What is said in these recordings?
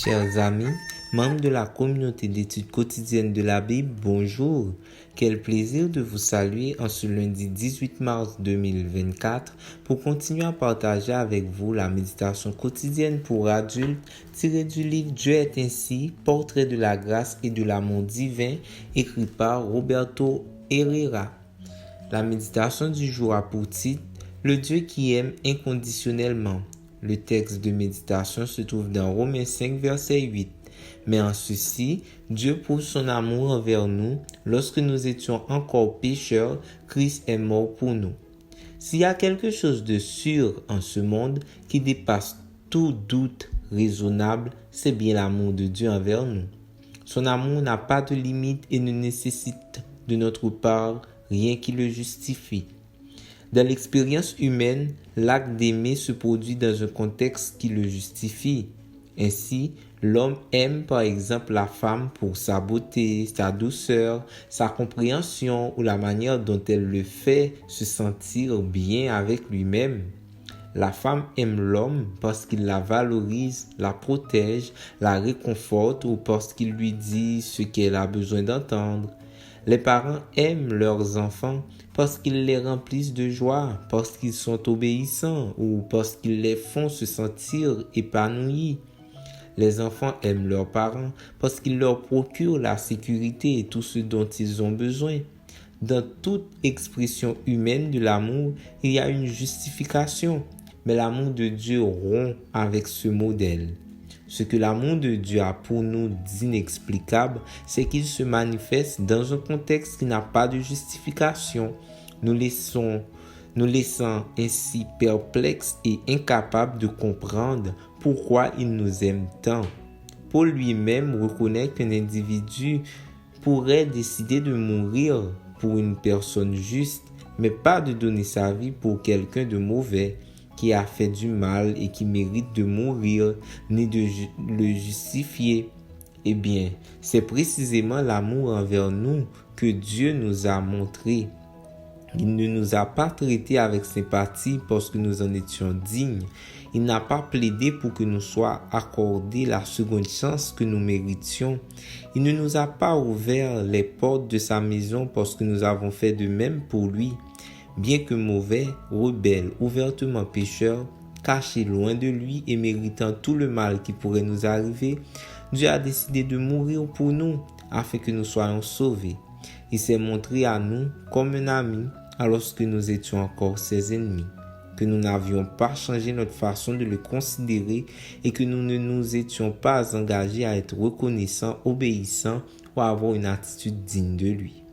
Chers amis, membres de la communauté d'études quotidiennes de la Bible, bonjour. Quel plaisir de vous saluer en ce lundi 18 mars 2024 pour continuer à partager avec vous la méditation quotidienne pour adultes tirée du livre Dieu est ainsi, portrait de la grâce et de l'amour divin, écrit par Roberto Herrera. La méditation du jour a pour titre Le Dieu qui aime inconditionnellement. Le texte de méditation se trouve dans Romains 5, verset 8. Mais en ceci, Dieu prouve son amour envers nous. Lorsque nous étions encore pécheurs, Christ est mort pour nous. S'il y a quelque chose de sûr en ce monde qui dépasse tout doute raisonnable, c'est bien l'amour de Dieu envers nous. Son amour n'a pas de limite et ne nécessite de notre part rien qui le justifie. Dans l'expérience humaine, l'acte d'aimer se produit dans un contexte qui le justifie. Ainsi, l'homme aime par exemple la femme pour sa beauté, sa douceur, sa compréhension ou la manière dont elle le fait se sentir bien avec lui-même. La femme aime l'homme parce qu'il la valorise, la protège, la réconforte ou parce qu'il lui dit ce qu'elle a besoin d'entendre. Les parents aiment leurs enfants parce qu'ils les remplissent de joie, parce qu'ils sont obéissants ou parce qu'ils les font se sentir épanouis. Les enfants aiment leurs parents parce qu'ils leur procurent la sécurité et tout ce dont ils ont besoin. Dans toute expression humaine de l'amour, il y a une justification, mais l'amour de Dieu rompt avec ce modèle. Ce que l'amour de Dieu a pour nous d'inexplicable, c'est qu'il se manifeste dans un contexte qui n'a pas de justification, nous laissant ainsi perplexes et incapables de comprendre pourquoi il nous aime tant. Paul lui-même reconnaît qu'un individu pourrait décider de mourir pour une personne juste, mais pas de donner sa vie pour quelqu'un de mauvais, qui a fait du mal et qui mérite de mourir, ni de le justifier. Eh bien, c'est précisément l'amour envers nous que Dieu nous a montré. Il ne nous a pas traités avec sympathie parce que nous en étions dignes. Il n'a pas plaidé pour que nous soit accordée la seconde chance que nous méritions. Il ne nous a pas ouvert les portes de sa maison parce que nous avons fait de même pour lui. Bien que mauvais, rebelles, ouvertement pécheurs, cachés loin de lui et méritant tout le mal qui pourrait nous arriver, Dieu a décidé de mourir pour nous afin que nous soyons sauvés. Il s'est montré à nous comme un ami alors que nous étions encore ses ennemis, que nous n'avions pas changé notre façon de le considérer et que nous ne nous étions pas engagés à être reconnaissants, obéissants ou à avoir une attitude digne de lui.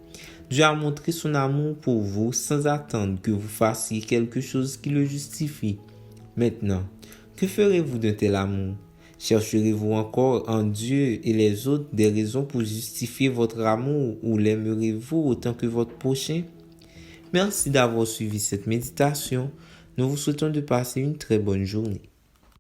Dieu a montré son amour pour vous sans attendre que vous fassiez quelque chose qui le justifie. Maintenant, que ferez-vous d'un tel amour? Chercherez-vous encore en Dieu et les autres des raisons pour justifier votre amour ou l'aimerez-vous autant que votre prochain? Merci d'avoir suivi cette méditation. Nous vous souhaitons de passer une très bonne journée.